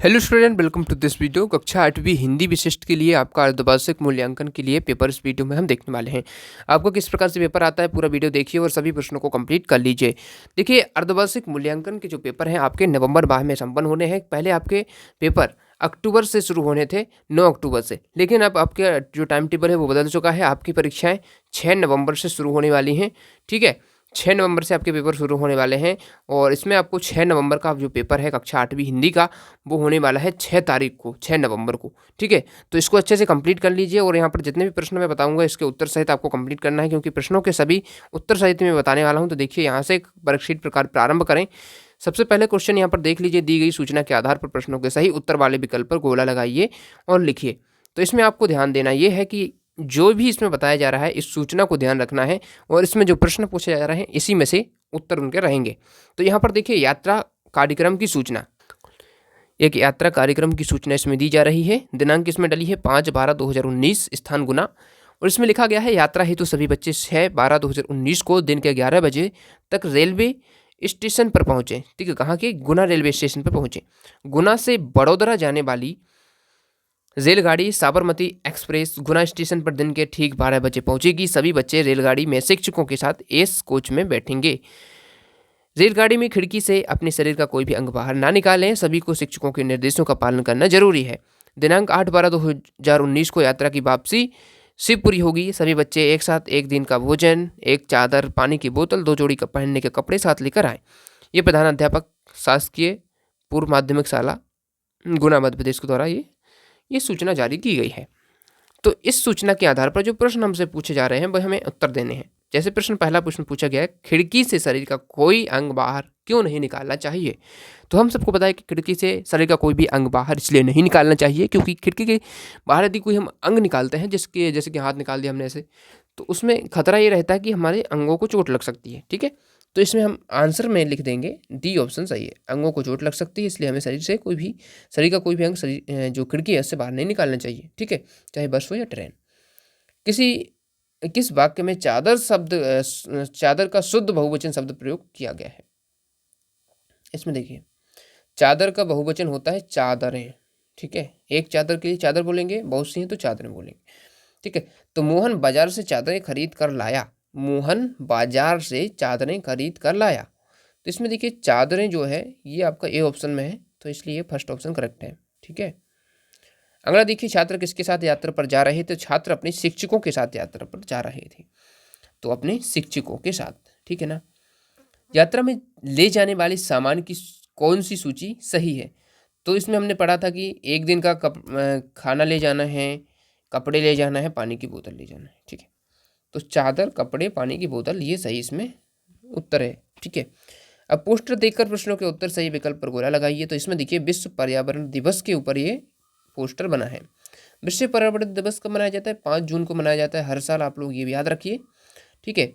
Hello student, welcome to this video. कक्षा 8वीं हिंदी विशिष्ट के लिए आपका अर्धवार्षिक मूल्यांकन के लिए पेपर इस वीडियो में हम देखने वाले हैं। आपको किस प्रकार से पेपर आता है पूरा वीडियो देखिए और सभी प्रश्नों को कंप्लीट कर लीजिए। देखिए, अर्धवार्षिक मूल्यांकन के जो पेपर हैं आपके नवंबर माह में संपन्न होने हैं। पहले आपके पेपर अक्टूबर से शुरू होने थे, 9 अक्टूबर से, लेकिन अब आपके जो टाइम टेबल है वो बदल चुका है। आपकी परीक्षाएँ 6 नवंबर से शुरू होने वाली हैं। ठीक है, 6 नवंबर से आपके पेपर शुरू होने वाले हैं और इसमें आपको 6 नवंबर का जो पेपर है कक्षा 8वीं हिंदी का, वो होने वाला है 6 तारीख को, 6 नवंबर को। ठीक है, तो इसको अच्छे से कंप्लीट कर लीजिए और यहाँ पर जितने भी प्रश्न मैं बताऊंगा इसके उत्तर सहित आपको कंप्लीट करना है, क्योंकि प्रश्नों के सभी उत्तर सहित मैं बताने वाला हूँ। तो देखिए, यहाँ से वर्कशीट प्रकार प्रारंभ करें। सबसे पहले क्वेश्चन यहाँ पर देख लीजिए। दी गई सूचना के आधार पर प्रश्नों के सही उत्तर वाले विकल्प पर गोला लगाइए और लिखिए। तो इसमें आपको ध्यान देना यह है कि जो भी इसमें बताया जा रहा है इस सूचना को ध्यान रखना है और इसमें जो प्रश्न पूछे जा रहे हैं इसी में से उत्तर उनके रहेंगे। तो यहाँ पर देखिए, यात्रा कार्यक्रम की सूचना, एक यात्रा कार्यक्रम की सूचना इसमें दी जा रही है। दिनांक इसमें डली है 5/12/2019, स्थान गुना, और इसमें लिखा गया है यात्रा हेतु सभी बच्चे 6/12/2019 को दिन के 11 बजे तक रेलवे स्टेशन पर पहुंचे। ठीक है, कहाँ के? गुना रेलवे स्टेशन पर पहुंचे। गुना से बड़ौदरा जाने वाली रेलगाड़ी साबरमती एक्सप्रेस गुना स्टेशन पर दिन के ठीक 12 बजे पहुंचेगी। सभी बच्चे रेलगाड़ी में शिक्षकों के साथ एस कोच में बैठेंगे। रेलगाड़ी में खिड़की से अपने शरीर का कोई भी अंग बाहर ना निकालें। सभी को शिक्षकों के निर्देशों का पालन करना जरूरी है। दिनांक 8/12/2019 को यात्रा की वापसी शिवपुरी होगी। सभी बच्चे एक साथ एक दिन का भोजन, एक चादर, पानी की बोतल, 2 जोड़ी का पहनने के कपड़े साथ लेकर आए। ये प्रधान अध्यापक शासकीय पूर्व माध्यमिक शाला गुना मध्य प्रदेश के द्वारा ये सूचना जारी की गई है। तो इस सूचना के आधार पर जो प्रश्न हमसे पूछे जा रहे हैं वह हमें उत्तर देने हैं। जैसे पहला प्रश्न पूछा गया है, खिड़की से शरीर का कोई अंग बाहर क्यों नहीं निकालना चाहिए? तो हम सबको पता है कि खिड़की से शरीर का कोई भी अंग बाहर इसलिए नहीं निकालना चाहिए क्योंकि खिड़की के बाहर यदि कोई हम अंग निकालते हैं, जैसे कि हाथ निकाल दिया हमने ऐसे, तो उसमें खतरा ये रहता है कि हमारे अंगों को चोट लग सकती है। ठीक है, तो इसमें हम आंसर में लिख देंगे डी ऑप्शन सही है। अंगों को चोट लग सकती है, इसलिए हमें शरीर का कोई भी अंग जो खिड़की है उससे बाहर नहीं निकालना चाहिए। ठीक है, चाहे बस हो या ट्रेन। किस वाक्य में चादर का शुद्ध बहुवचन शब्द प्रयोग किया गया है? इसमें देखिए, चादर का बहुवचन होता है चादरें। ठीक है, एक चादर के लिए चादर बोलेंगे, बहुत सी हैं तो चादरें बोलेंगे। ठीक है, तो मोहन बाजार से चादरें खरीद कर लाया। मोहन बाजार से चादरें खरीद कर लाया। तो इसमें देखिए, चादरें जो है ये आपका ए ऑप्शन में है, तो इसलिए ये फर्स्ट ऑप्शन करेक्ट है। ठीक है, अगला देखिए, छात्र किसके साथ यात्रा पर जा रहे थे? छात्र अपने शिक्षकों के साथ यात्रा पर जा रहे थे, तो अपने शिक्षकों के साथ। ठीक है ना। यात्रा में ले जाने वाले सामान की कौन सी सूची सही है? तो इसमें हमने पढ़ा था कि एक दिन का खाना ले जाना है, कपड़े ले जाना है, पानी की बोतल ले जाना है। ठीक है, तो चादर, कपड़े, पानी की बोतल, ये सही इसमें उत्तर है। ठीक है, अब पोस्टर देखकर प्रश्नों के उत्तर सही विकल्प पर गोला लगाइए। तो इसमें देखिए, विश्व पर्यावरण दिवस के ऊपर ये पोस्टर बना है। विश्व पर्यावरण दिवस कब मनाया जाता है? 5 जून को मनाया जाता है हर साल, आप लोग ये भी याद रखिए। ठीक है,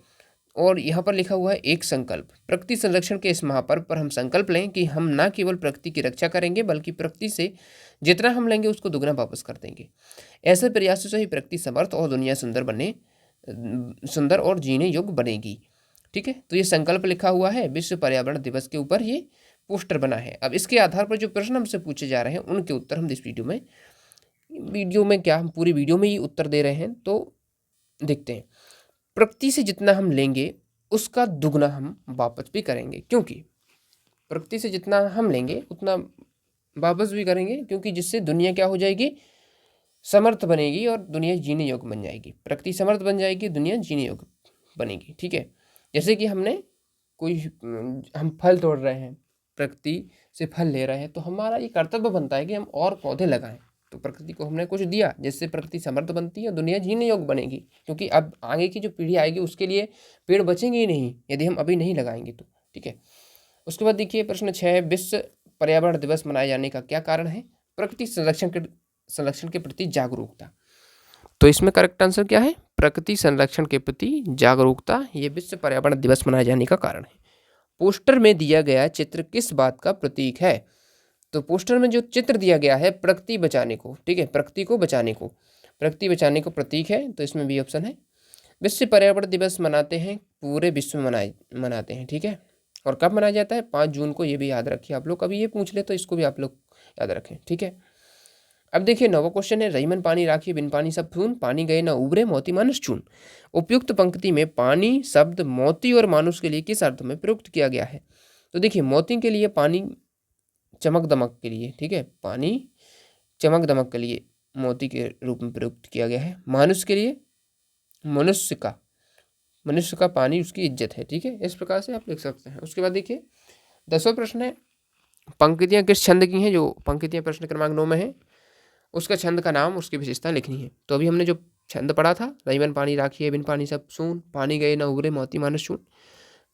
और यहाँ पर लिखा हुआ है एक संकल्प। प्रकृति संरक्षण के इस महापर्व पर हम संकल्प लें कि हम न केवल प्रकृति की रक्षा करेंगे बल्कि प्रकृति से जितना हम लेंगे उसको दुगना वापस कर देंगे। ऐसे प्रयासों से ही प्रकृति समर्थ और दुनिया सुंदर और जीने योग्य बनेगी। ठीक है, तो ये संकल्प लिखा हुआ है, विश्व पर्यावरण दिवस के ऊपर ये पोस्टर बना है। अब इसके आधार पर जो प्रश्न हमसे पूछे जा रहे हैं उनके उत्तर हम इस वीडियो में क्या हम पूरी वीडियो में ही उत्तर दे रहे हैं। तो देखते हैं, प्रकृति से जितना हम लेंगे उसका दुगना हम वापस भी करेंगे, क्योंकि प्रकृति से जितना हम लेंगे उतना वापस भी करेंगे, क्योंकि जिससे दुनिया क्या हो जाएगी? समर्थ बनेगी और दुनिया जीने योग्य बन जाएगी। प्रकृति समर्थ बन जाएगी, दुनिया जीने योग्य बनेगी। ठीक है, जैसे कि हम फल तोड़ रहे हैं, प्रकृति से फल ले रहे हैं, तो हमारा ये कर्तव्य बनता है कि हम और पौधे लगाएं। तो प्रकृति को हमने कुछ दिया जिससे प्रकृति समृद्ध बनती है और दुनिया जीने योग्य बनेगी, क्योंकि अब आगे की जो पीढ़ी आएगी उसके लिए पेड़ बचेंगे ही नहीं यदि हम अभी नहीं लगाएंगे तो। ठीक है, उसके बाद देखिए, प्रश्न 6, विश्व पर्यावरण दिवस मनाए जाने का क्या कारण है? प्रकृति संरक्षण के प्रति जागरूकता। तो इसमें करेक्ट आंसर क्या है? प्रकृति संरक्षण के प्रति जागरूकता, ये विश्व पर्यावरण दिवस मनाए जाने का कारण है। पोस्टर में दिया गया चित्र किस बात का प्रतीक है? तो पोस्टर में जो चित्र दिया गया है प्रकृति बचाने को, ठीक है, प्रकृति बचाने को प्रतीक है, तो इसमें बी ऑप्शन है। विश्व पर्यावरण दिवस मनाते हैं, पूरे विश्व में मनाते हैं। ठीक है, और कब मनाया जाता है? 5 जून को। ये भी याद रखिए आप लोग, कभी ये पूछ ले तो इसको भी आप लोग याद रखें, ठीक है। अब देखिए 9वां क्वेश्चन है, रहीमन पानी राखिए बिन पानी सब खून, पानी गए ना उबरे मोती मानुष चून। उपयुक्त पंक्ति में पानी शब्द मोती और मानुष के लिए किस अर्थ में प्रयुक्त किया गया है? तो देखिए मोती के लिए पानी चमक दमक के लिए, ठीक है, पानी चमक दमक के लिए मोती के रूप में प्रयुक्त किया गया है। मानुष के लिए मनुष्य का पानी उसकी इज्जत है, ठीक है। इस प्रकार से आप लिख सकते हैं। उसके बाद देखिए 10वां प्रश्न है, पंक्तियां किस छंद की हैं? जो पंक्तियां प्रश्न क्रमांक 9 में है उसका छंद का नाम, उसकी विशेषता लिखनी है। तो अभी हमने जो छंद पढ़ा था, रहीमन पानी राखिए बिन पानी सब सून, पानी गए ना उबरे मोती मानुष चून,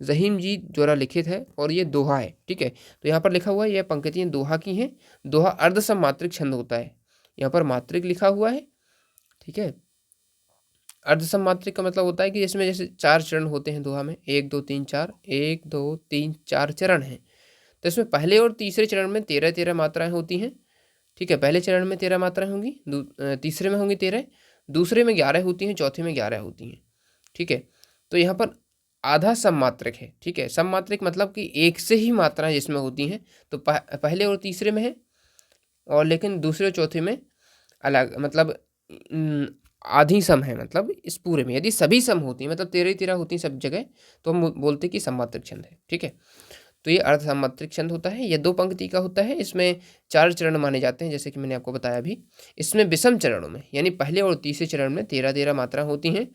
ज़हीम जी द्वारा लिखित है और ये दोहा है, ठीक है। तो यहाँ पर लिखा हुआ है ये पंक्तियां दोहा की हैं। दोहा अर्धसम मात्रिक छंद होता है, यहाँ पर मात्रिक लिखा हुआ है, ठीक है। अर्धसम मात्रिक का मतलब होता है कि इसमें जैसे 4 चरण होते हैं दोहा में, 1 2 3 4, 1 2 3 4 चरण हैं। तो इसमें पहले और तीसरे चरण में 13-13 मात्राएं होती हैं, ठीक है। पहले चरण में 13 मात्राएं होंगी, तीसरे में होंगी 13, दूसरे में 11 होती हैं, चौथे में 11 होती हैं, ठीक है। तो यहाँ पर आधा सममात्रिक है, ठीक है। सममात्रिक मतलब कि एक से ही मात्राएं जिसमें होती हैं, तो पहले और तीसरे में है, और लेकिन दूसरे और चौथे में अलग, मतलब आधी सम है, मतलब इस पूरे में यदि सभी सम होती हैं, मतलब 13-13 होती हैं सब जगह, तो हम बोलते हैं कि सममात्रिक छंद है, ठीक है। तो ये अर्ध सममात्रिक छंद होता है। ये 2 पंक्ति का होता है। इसमें 4 चरण माने जाते हैं, जैसे कि मैंने आपको बताया अभी। इसमें विषम चरणों में यानी पहले और तीसरे चरण में 13-13 मात्रा होती हैं,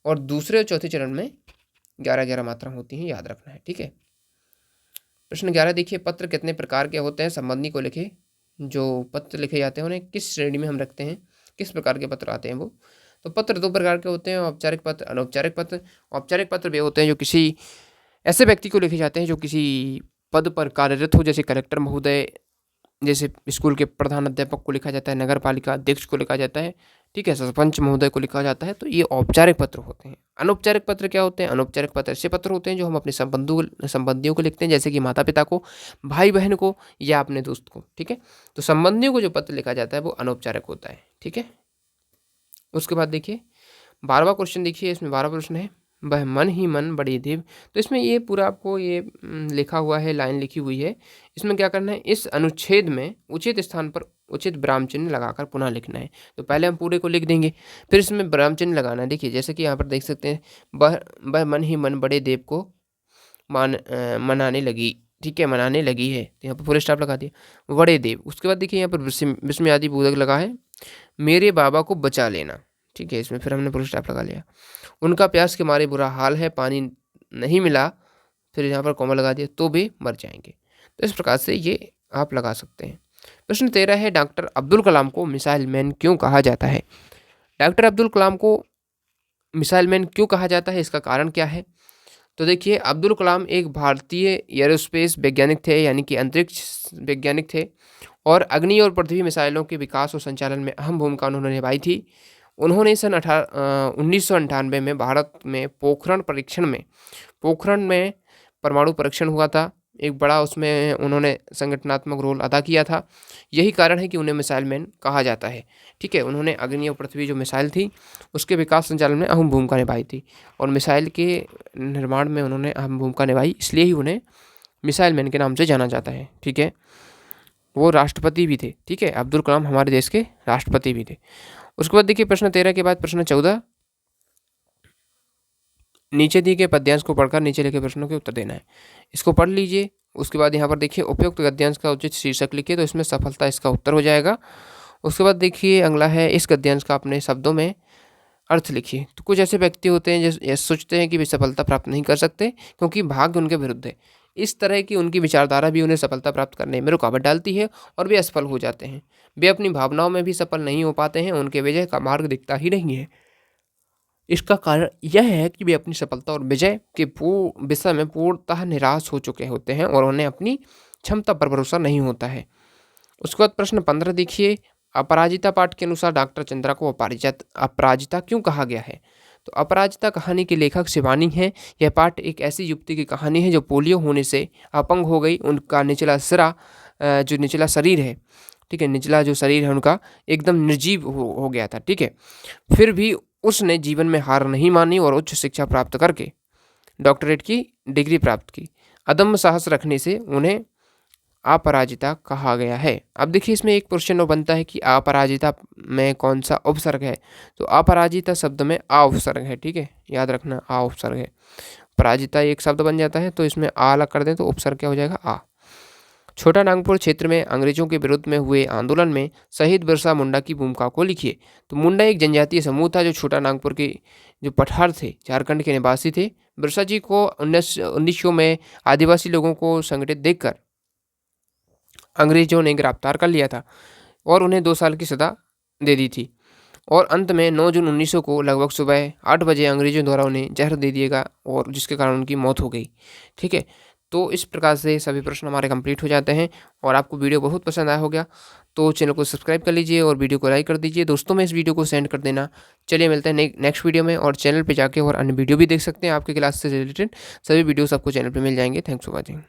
और दूसरे और चौथे चरण में 11-11 मात्रा होती हैं, याद रखना है, ठीक है। प्रश्न 11 देखिए, पत्र कितने प्रकार के होते हैं? संबंधी को लिखे। जो पत्र लिखे जाते हैं उन्हें किस श्रेणी में हम रखते हैं, किस प्रकार के पत्र आते हैं वो? तो पत्र 2 प्रकार के होते हैं, औपचारिक पत्र, अनौपचारिक पत्र। औपचारिक पत्र वे होते हैं जो किसी ऐसे व्यक्ति को लिखे जाते हैं जो किसी पद पर कार्यरत हो, जैसे कलेक्टर महोदय, जैसे स्कूल के प्रधान अध्यापक को लिखा जाता है, नगर पालिका अध्यक्ष को लिखा जाता है, ठीक है, सरपंच महोदय को लिखा जाता है। तो ये औपचारिक पत्र होते हैं। अनौपचारिक पत्र क्या होते हैं? अनौपचारिक पत्र ऐसे पत्र होते हैं जो हम अपने संबंधियों को लिखते हैं, जैसे कि माता पिता को, भाई बहन को, या अपने दोस्त को, ठीक है। तो संबंधियों को जो पत्र लिखा जाता है वो अनौपचारिक होता है, ठीक है। उसके बाद देखिए 12वां क्वेश्चन देखिए, इसमें 12 प्रश्न है, वह मन ही मन बड़े देव। तो इसमें ये पूरा आपको ये लिखा हुआ है, लाइन लिखी हुई है। इसमें क्या करना है, इस अनुच्छेद में उचित स्थान पर उचित विराम चिन्ह लगाकर पुनः लिखना है। तो पहले हम पूरे को लिख देंगे, फिर इसमें विराम चिन्ह लगाना है। देखिए जैसे कि यहाँ पर देख सकते हैं, वह मन ही मन बड़े देव को मनाने लगी, ठीक है, मनाने लगी है। तो यहाँ पर पूरे स्टॉप लगा दिया, बड़े देव। उसके बाद देखिए यहाँ पर विस्मय आदि बोधक लगा है, मेरे बाबा को बचा लेना, ठीक है, इसमें फिर हमने पूरा स्टॉप लगा लिया। उनका प्यास के मारे बुरा हाल है, पानी नहीं मिला, फिर यहाँ पर कॉमा लगा दिया, तो वे मर जाएंगे। तो इस प्रकार से ये आप लगा सकते हैं। प्रश्न 13 है, डॉक्टर अब्दुल कलाम को मिसाइल मैन क्यों कहा जाता है? डॉक्टर अब्दुल कलाम को मिसाइल मैन क्यों कहा जाता है, इसका कारण क्या है? तो देखिए अब्दुल कलाम एक भारतीय एरोस्पेस वैज्ञानिक थे, यानी कि अंतरिक्ष वैज्ञानिक थे, और अग्नि और पृथ्वी मिसाइलों के विकास और संचालन में अहम भूमिका उन्होंने निभाई थी। उन्होंने सन 1998 में भारत में पोखरण में परमाणु परीक्षण हुआ था, एक बड़ा उसमें उन्होंने संगठनात्मक रोल अदा किया था। यही कारण है कि उन्हें मिसाइल मैन कहा जाता है, ठीक है। उन्होंने अग्नि और पृथ्वी जो मिसाइल थी उसके विकास संचालन में अहम भूमिका निभाई थी, और मिसाइल के निर्माण में उन्होंने अहम भूमिका निभाई, इसलिए ही उन्हें मिसाइल मैन के नाम से जाना जाता है, ठीक है। वो राष्ट्रपति भी थे, ठीक है, अब्दुल कलाम हमारे देश के राष्ट्रपति भी थे। उसके बाद देखिए प्रश्न 13 के बाद प्रश्न 14, नीचे दिए गए पद्यांश को पढ़कर नीचे लिखे प्रश्नों के उत्तर देना है। इसको पढ़ लीजिए। उसके बाद यहाँ पर देखिए उपयुक्त गद्यांश का उचित शीर्षक लिखिए, तो इसमें सफलता इसका उत्तर हो जाएगा। उसके बाद देखिए अगला है, इस गद्यांश का अपने शब्दों में अर्थ लिखिए। तो कुछ ऐसे व्यक्ति होते हैं जो सोचते हैं कि वे सफलता प्राप्त नहीं कर सकते क्योंकि भाग्य उनके विरुद्ध है। इस तरह की उनकी विचारधारा भी उन्हें सफलता प्राप्त करने में रुकावट डालती है और वे असफल हो जाते हैं। वे अपनी भावनाओं में भी सफल नहीं हो पाते हैं, उनके विजय का मार्ग दिखता ही नहीं है। इसका कारण यह है कि वे अपनी सफलता और विजय के विषय में पूर्णतः निराश हो चुके होते हैं और उन्हें अपनी क्षमता पर भरोसा नहीं होता है। उसके बाद प्रश्न 15 देखिए, अपराजिता पाठ के अनुसार डॉक्टर चंद्रा को अपराजिता क्यों कहा गया है? तो अपराजिता कहानी के लेखक शिवानी हैं। यह पाठ एक ऐसी युवती की कहानी है जो पोलियो होने से अपंग हो गई। उनका निचला सिरा, जो निचला शरीर है, ठीक है, निचला जो शरीर है उनका एकदम निर्जीव हो गया था, ठीक है। फिर भी उसने जीवन में हार नहीं मानी और उच्च शिक्षा प्राप्त करके डॉक्टरेट की डिग्री प्राप्त की। अदम्य साहस रखने से उन्हें अपराजिता कहा गया है। अब देखिए इसमें एक क्वेश्चन और बनता है कि अपराजिता में कौन सा उपसर्ग है। तो अपराजिता शब्द में आ उपसर्ग है, ठीक है, याद रखना आ उपसर्ग है। पराजिता एक शब्द बन जाता है, तो इसमें आ अलग कर दें तो उपसर्ग क्या हो जाएगा, आ। छोटा नागपुर क्षेत्र में अंग्रेजों के विरुद्ध में हुए आंदोलन में शहीद बिरसा मुंडा की भूमिका को लिखिए। तो मुंडा एक जनजातीय समूह था जो छोटा नागपुर के जो पठार थे, झारखंड के निवासी थे। बिरसा जी को 1900 में आदिवासी लोगों को संगठित देखकर अंग्रेजों ने गिरफ्तार कर लिया था और उन्हें 2 साल की सजा दे दी थी। और अंत में 9 जून 1900 को लगभग सुबह 8 बजे अंग्रेजों द्वारा उन्हें जहर दे दिया गया और जिसके कारण उनकी मौत हो गई। ठीक है, तो इस प्रकार से सभी प्रश्न हमारे कंप्लीट हो जाते हैं। और आपको वीडियो बहुत पसंद आया होगा तो चैनल को सब्सक्राइब कर लीजिए और वीडियो को लाइक कर दीजिए, दोस्तों में इस वीडियो को सेंड कर देना। चलिए मिलते हैं नेक्स्ट वीडियो में, और चैनल पे जाके और अन्य वीडियो भी देख सकते हैं आपके क्लास से रिलेटेड। सभी वीडियोस आपको चैनल पे मिल जाएंगे। Thanks for watching.